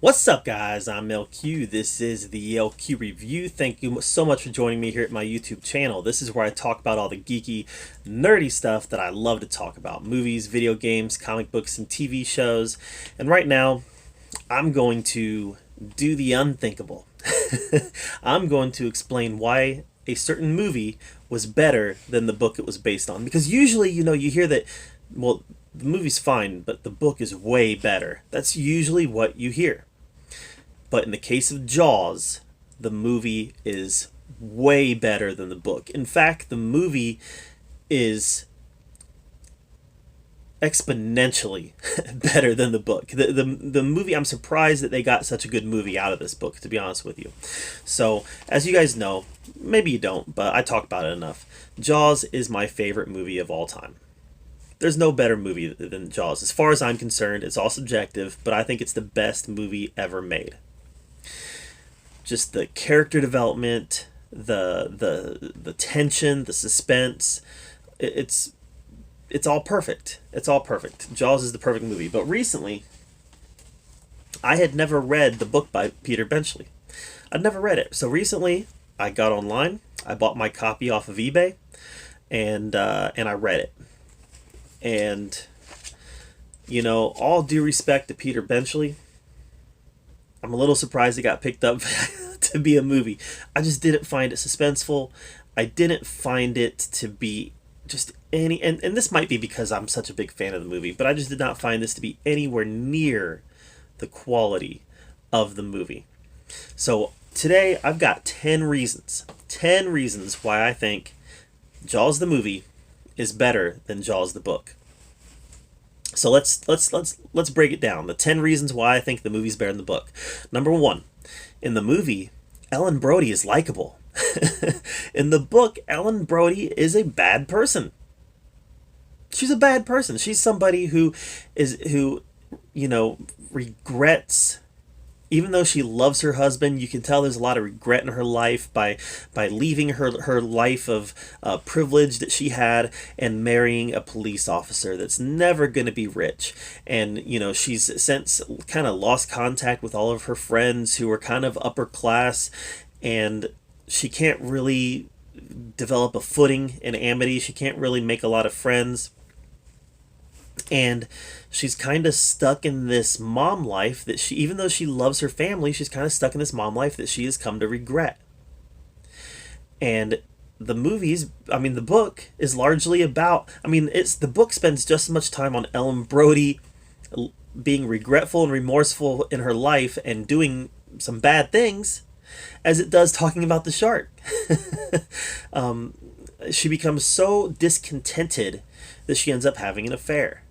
What's up, guys? I'm LQ. This is the LQ Review. Thank you so much for joining me here at my YouTube channel. This is where I talk about all the geeky, nerdy stuff that I love to talk about. Movies, video games, comic books, and TV shows. And right now, I'm going to do the unthinkable. I'm going to explain why a certain movie was better than the book it was based on. Because usually, you hear that, well, the movie's fine, but the book is way better. That's usually what you hear. But in the case of Jaws, the movie is way better than the book. In fact, the movie is exponentially better than the book. The movie, I'm surprised that they got such a good movie out of this book, to be honest with you. So, as you guys know, maybe you don't, but I talk about it enough. Jaws is my favorite movie of all time. There's no better movie than Jaws. As far as I'm concerned, it's all subjective, but I think it's the best movie ever made. Just the character development, the tension, the suspense, it's all perfect. It's all perfect. Jaws is the perfect movie. But recently, I had never read the book by Peter Benchley. I'd never read it. So recently, I got online. I bought my copy off of eBay, and I read it. And all due respect to Peter Benchley, I'm a little surprised it got picked up to be a movie. I just didn't find it suspenseful. I didn't find it to be just any... And this might be because I'm such a big fan of the movie, but I just did not find this to be anywhere near the quality of the movie. So today I've got 10 reasons. 10 reasons why I think Jaws the movie is better than Jaws the book. So let's break it down. The 10 reasons why I think the movie's better than the book. Number 1, in the movie, Ellen Brody is likable. In the book, Ellen Brody is a bad person. She's a bad person. She's somebody who regrets. Even though she loves her husband, you can tell there's a lot of regret in her life by leaving her life of privilege that she had and marrying a police officer that's never going to be rich. And, she's since kind of lost contact with all of her friends who are kind of upper class, and she can't really develop a footing in amity. She can't really make a lot of friends. And she's kind of stuck in this mom life that she, even though she loves her family, she's kind of stuck in this mom life that she has come to regret. And the book is largely about, the book spends just as much time on Ellen Brody being regretful and remorseful in her life and doing some bad things as it does talking about the shark. She becomes so discontented that she ends up having an affair.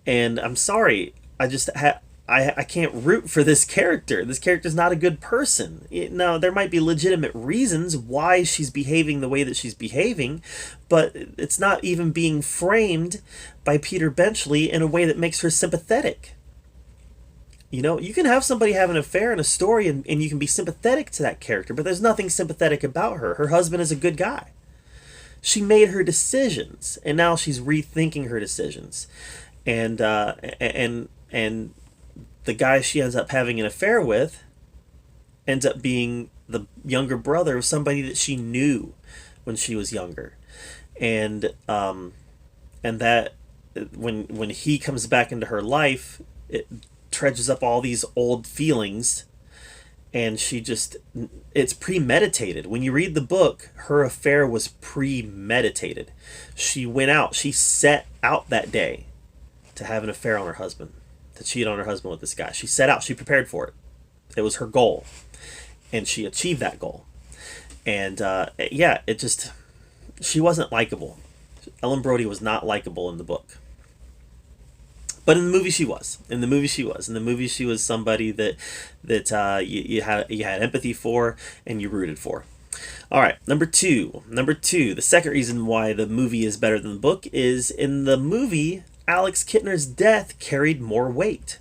And I'm sorry, I can't root for this character. This character's not a good person. Now, there might be legitimate reasons why she's behaving the way that she's behaving, but it's not even being framed by Peter Benchley in a way that makes her sympathetic. You can have somebody have an affair in a story and you can be sympathetic to that character, but there's nothing sympathetic about her. Her husband is a good guy. She made her decisions, and now she's rethinking her decisions. And the guy she ends up having an affair with ends up being the younger brother of somebody that she knew when she was younger. And that when he comes back into her life, it dredges up all these old feelings, and it's premeditated. When you read the book, her affair was premeditated. She set out that day to have an affair on her husband, to cheat on her husband with this guy. She set out, she prepared for it. It was her goal, and she achieved that goal. And she wasn't likable. Ellen Brody was not likable in the book. But in the movie she was. In the movie she was somebody that you had empathy for and you rooted for. All right, number two. The second reason why the movie is better than the book is in the movie, Alex Kittner's death carried more weight.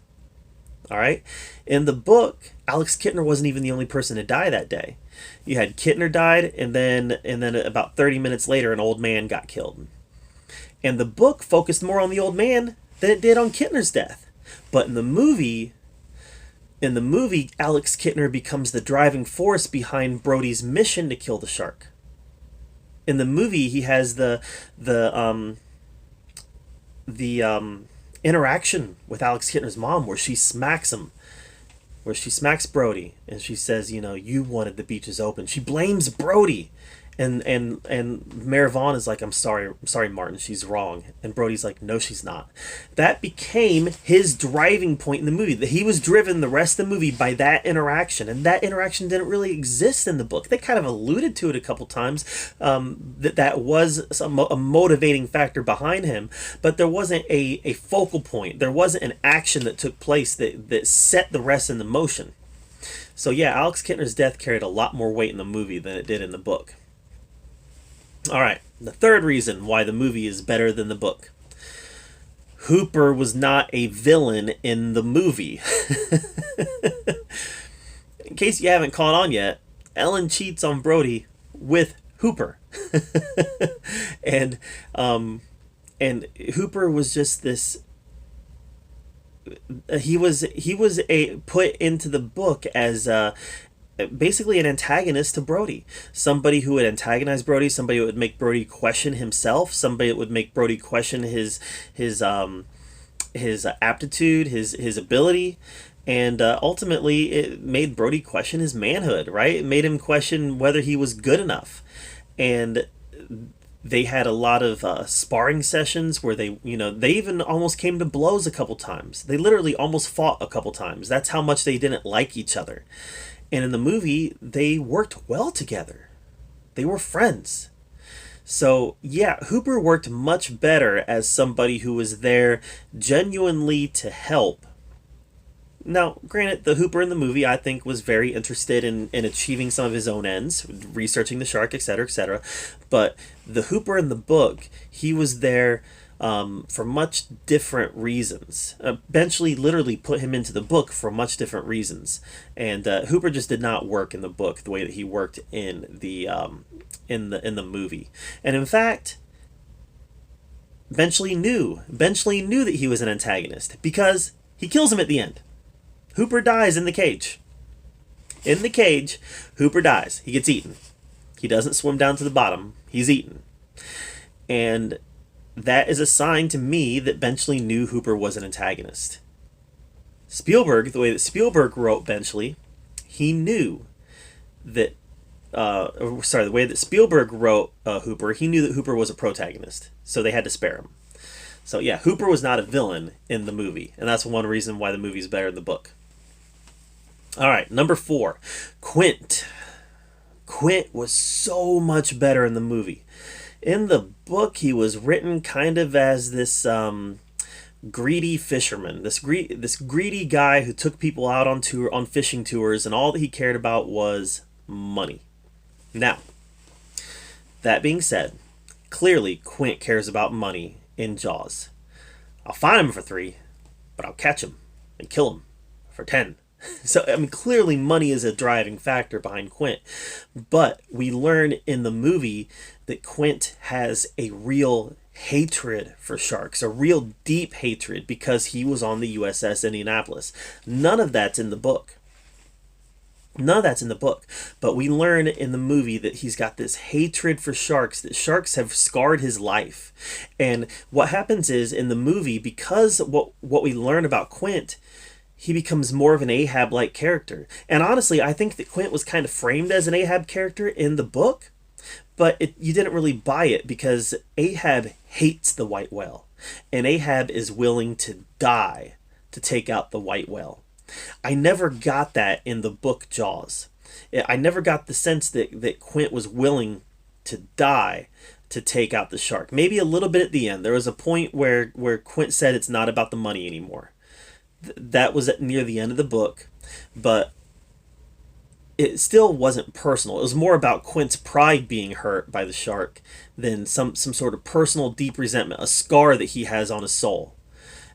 All right? In the book, Alex Kittner wasn't even the only person to die that day. You had Kittner died, and then about 30 minutes later, an old man got killed. And the book focused more on the old man than it did on Kittner's death. But in the movie, In the movie, Alex Kittner becomes the driving force behind Brody's mission to kill the shark. In the movie, he has the interaction with Alex Kittner's mom where she smacks him, where she smacks Brody, and she says, you know, you wanted the beaches open. She blames Brody, and Mayor Vaughn is like, I'm sorry, Martin, she's wrong. And Brody's like, no, she's not. That became his driving point in the movie. That he was driven the rest of the movie by that interaction, and that interaction didn't really exist in the book. They kind of alluded to it a couple times, that was a motivating factor behind him, but there wasn't a focal point. There wasn't an action that took place that set the rest in the motion. So yeah, Alex Kittner's death carried a lot more weight in the movie than it did in the book. All right, the third reason why the movie is better than the book. Hooper was not a villain in the movie. In case you haven't caught on yet, Ellen cheats on Brody with Hooper. and Hooper was just this, he was put into the book as basically an antagonist to Brody. Somebody who would antagonize Brody, somebody who would make Brody question himself, somebody that would make Brody question his aptitude, his ability, and ultimately it made Brody question his manhood, right? It made him question whether he was good enough. And they had a lot of sparring sessions where they even almost came to blows a couple times. They literally almost fought a couple times. That's how much they didn't like each other. And in the movie, they worked well together. They were friends. So, yeah, Hooper worked much better as somebody who was there genuinely to help. Now, granted, the Hooper in the movie, I think, was very interested in achieving some of his own ends, researching the shark, etc., etc. But the Hooper in the book, he was there for much different reasons. Eventually, literally put him into the book for much different reasons. And Hooper just did not work in the book the way that he worked in the movie. And in fact, Benchley knew that he was an antagonist because he kills him at the end. Hooper dies in the cage. In the cage, Hooper dies. He gets eaten. He doesn't swim down to the bottom. He's eaten. And that is a sign to me that Benchley knew Hooper was an antagonist. Spielberg, the way that Spielberg wrote Benchley, he knew that, the way that Spielberg wrote Hooper, he knew that Hooper was a protagonist. So they had to spare him. So yeah, Hooper was not a villain in the movie. And that's one reason why the movie is better than the book. All right, number 4, Quint. Quint was so much better in the movie. In the book, he was written kind of as this greedy fisherman, this greedy guy who took people out on fishing tours, and all that he cared about was money. Now, that being said, clearly Quint cares about money in Jaws. I'll find him for 3, but I'll catch him and kill him for 10. So, I mean, clearly money is a driving factor behind Quint. But we learn in the movie that Quint has a real hatred for sharks, a real deep hatred, because he was on the USS Indianapolis. None of that's in the book. None of that's in the book. But we learn in the movie that he's got this hatred for sharks, that sharks have scarred his life. And what happens is, in the movie, because what we learn about Quint, he becomes more of an Ahab-like character. And honestly, I think that Quint was kind of framed as an Ahab character in the book, but you didn't really buy it because Ahab hates the white whale, and Ahab is willing to die to take out the white whale. I never got that in the book Jaws. I never got the sense that Quint was willing to die to take out the shark. Maybe a little bit at the end. There was a point where Quint said it's not about the money anymore. That was near the end of the book, but it still wasn't personal. It was more about Quint's pride being hurt by the shark than some sort of personal deep resentment, a scar that he has on his soul.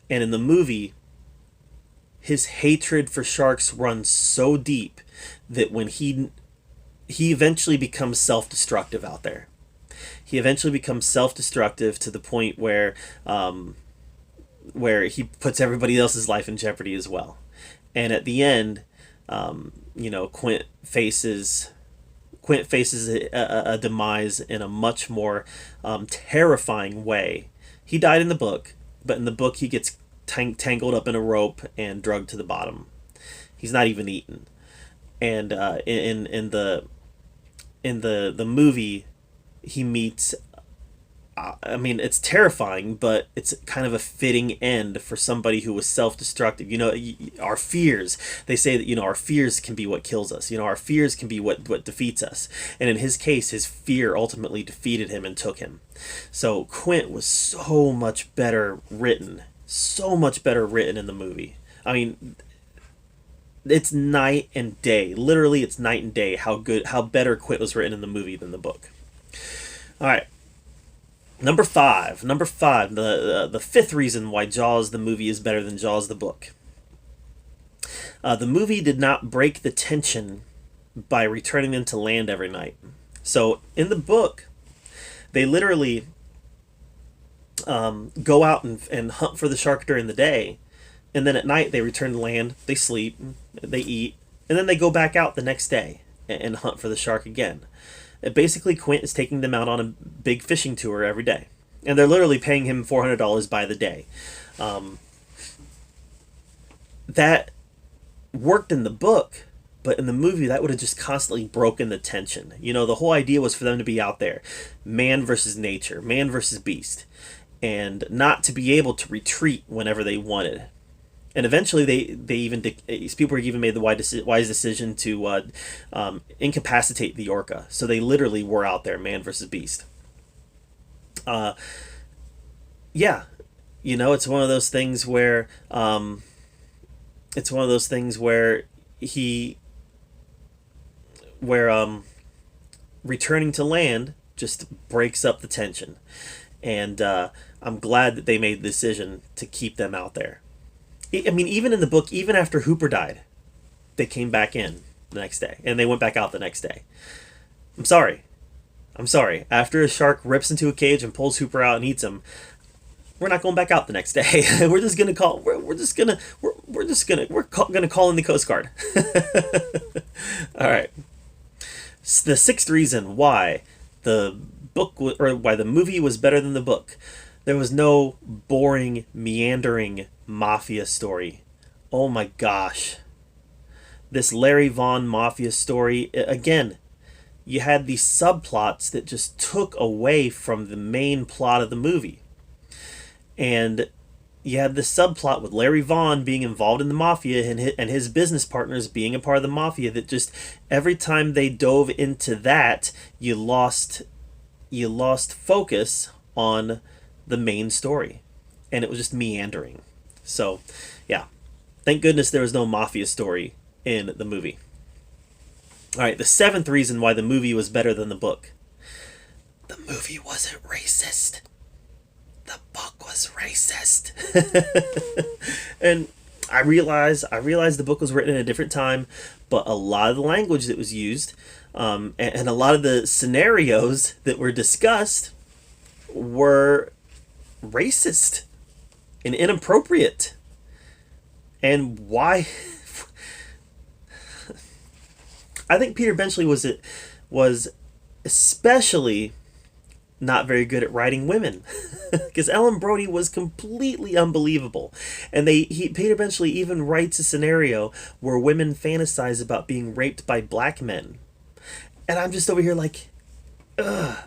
And in the movie, his hatred for sharks runs so deep that when he eventually becomes self-destructive out there. He eventually becomes self-destructive to the point where he puts everybody else's life in jeopardy as well. And at the end, Quint faces a demise in a much more terrifying way. He died in the book, but in the book he gets tangled up in a rope and drugged to the bottom. He's not even eaten. And in the movie, he meets. I mean, it's terrifying, but it's kind of a fitting end for somebody who was self-destructive. Our fears. They say that our fears can be what kills us. Our fears can be what defeats us. And in his case, his fear ultimately defeated him and took him. So Quint was so much better written, in the movie. I mean, it's night and day. Literally, it's night and day how better Quint was written in the movie than the book. All right. Number five, the fifth reason why Jaws the movie is better than Jaws the book. The movie did not break the tension by returning them to land every night. So in the book, they literally go out and hunt for the shark during the day, and then at night they return to land, they sleep, they eat, and then they go back out the next day and hunt for the shark again. Basically, Quint is taking them out on a big fishing tour every day. And they're literally paying him $400 by the day. That worked in the book, but in the movie, that would have just constantly broken the tension. The whole idea was for them to be out there. Man versus nature, man versus beast. And not to be able to retreat whenever they wanted. And eventually, Spielberg even made the wise decision to incapacitate the orca. So they literally were out there, man versus beast. Yeah, it's one of those things where returning to land just breaks up the tension, and I'm glad that they made the decision to keep them out there. I mean, even in the book, even after Hooper died, they came back in the next day, and they went back out the next day. I'm sorry. After a shark rips into a cage and pulls Hooper out and eats him, we're not going back out the next day. We're gonna call in the Coast Guard. All right. The sixth reason why the movie was better than the book. There was no boring, meandering mafia story. Oh my gosh. This Larry Vaughn mafia story, again, you had these subplots that just took away from the main plot of the movie. And you had the subplot with Larry Vaughn being involved in the mafia and his business partners being a part of the mafia that just, every time they dove into that, you lost focus on the main story. And it was just meandering. So, yeah. Thank goodness there was no mafia story in the movie. All right, the seventh reason why the movie was better than the book. The movie wasn't racist. The book was racist. And I realized the book was written in a different time, but a lot of the language that was used and a lot of the scenarios that were discussed were racist and inappropriate. And why? I think Peter Benchley was especially not very good at writing women, because Ellen Brody was completely unbelievable, and Peter Benchley even writes a scenario where women fantasize about being raped by black men, and I'm just over here like, ugh,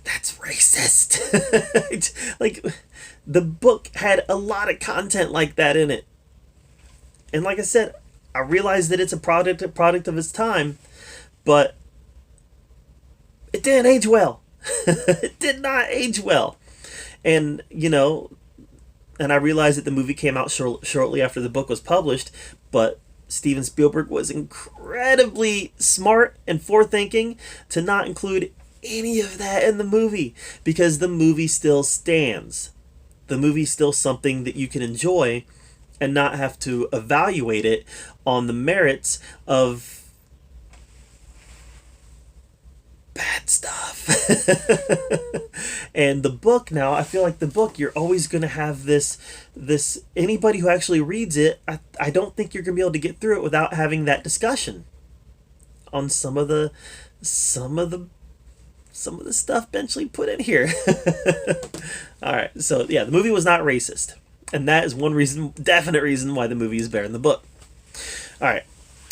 that's racist. Like, the book had a lot of content like that in it, and like I said, I realize that it's a product of its time, but it didn't age well. It did not age well. And, and I realized that the movie came out shortly after the book was published, but Steven Spielberg was incredibly smart and forethinking to not include any of that in the movie, because the movie still stands. The movie's still something that you can enjoy and not have to evaluate it on the merits of bad stuff. And the book now, I feel like the book, you're always going to have this anybody who actually reads it, I don't think you're going to be able to get through it without having that discussion on some of the stuff Benchley put in here. All right, so yeah, the movie was not racist, and that is one reason, definite reason, why the movie is better than the book. All right,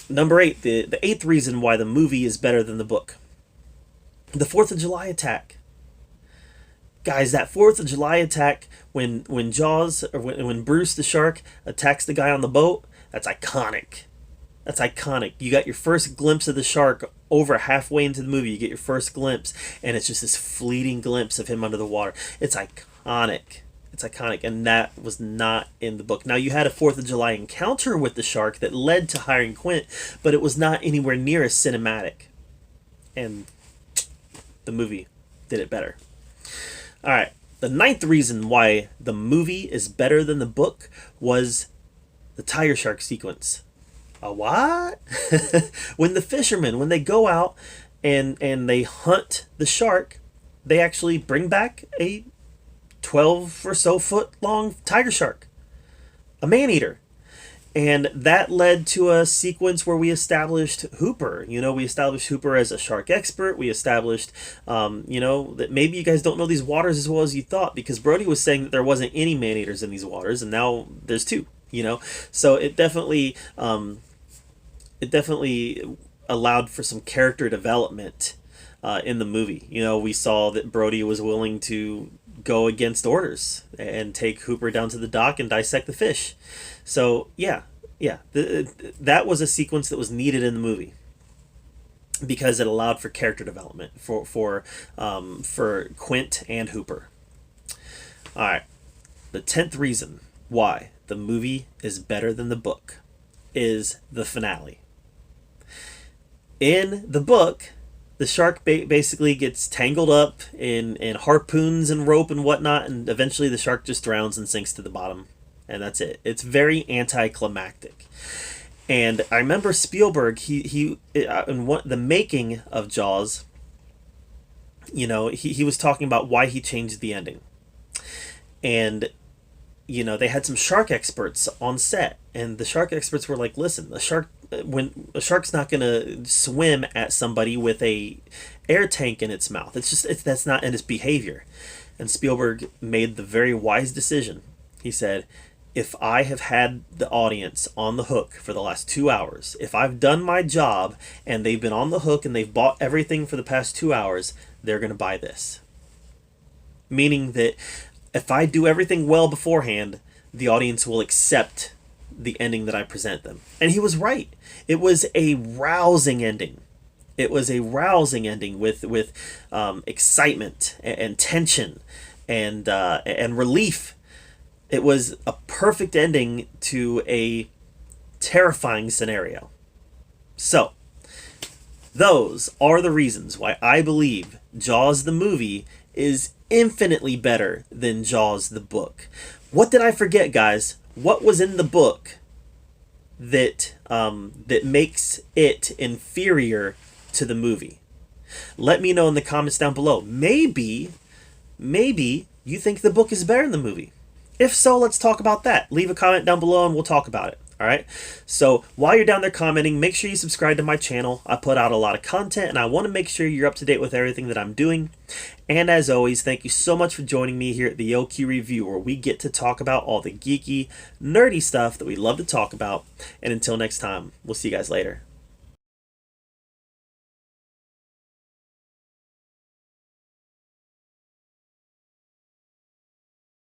number 8, the eighth reason why the movie is better than the book. The 4th of July attack. Guys, that 4th of July attack when Jaws, or when Bruce the shark attacks the guy on the boat, that's iconic. That's iconic. You got your first glimpse of the shark over halfway into the movie. You get your first glimpse, and it's just this fleeting glimpse of him under the water. It's iconic. It's iconic, and that was not in the book. Now, you had a 4th of July encounter with the shark that led to hiring Quint, but it was not anywhere near as cinematic. And the movie did it better. All right, the 9th reason why the movie is better than the book was the tiger shark sequence. A what? When the fishermen, when they go out and they hunt the shark, they actually bring back a 12 or so foot long tiger shark, a man-eater. And that led to a sequence where we established Hooper. We established Hooper as a shark expert. We established, that maybe you guys don't know these waters as well as you thought, because Brody was saying that there wasn't any man-eaters in these waters, and now there's 2, So it definitely allowed for some character development in the movie. We saw that Brody was willing to go against orders and take Hooper down to the dock and dissect the fish. So that was a sequence that was needed in the movie because it allowed for character development for Quint and Hooper. All right, the 10th reason why the movie is better than the book is the finale. In the book, the shark basically gets tangled up in harpoons and rope and whatnot, and eventually the shark just drowns and sinks to the bottom. And that's it. It's very anticlimactic. And I remember Spielberg, he in the making of Jaws, he was talking about why he changed the ending. And, they had some shark experts on set. And the shark experts were like, listen, when a shark's not going to swim at somebody with a air tank in its mouth. That's not in its behavior. And Spielberg made the very wise decision. He said, if I have had the audience on the hook for the last 2 hours, if I've done my job and they've been on the hook and they've bought everything for the past 2 hours, they're going to buy this. Meaning that if I do everything well beforehand, the audience will accept the ending that I present them. And he was right. It was a rousing ending. It was a rousing ending with excitement and tension and relief. It was a perfect ending to a terrifying scenario. So, those are the reasons why I believe Jaws the movie is infinitely better than Jaws the book. What did I forget, guys? What was in the book that makes it inferior to the movie? Let me know in the comments down below. Maybe you think the book is better than the movie. If so, let's talk about that. Leave a comment down below and we'll talk about it. All right. So while you're down there commenting, make sure you subscribe to my channel. I put out a lot of content and I want to make sure you're up to date with everything that I'm doing. And as always, thank you so much for joining me here at the OQ Review, where we get to talk about all the geeky, nerdy stuff that we love to talk about. And until next time, we'll see you guys later.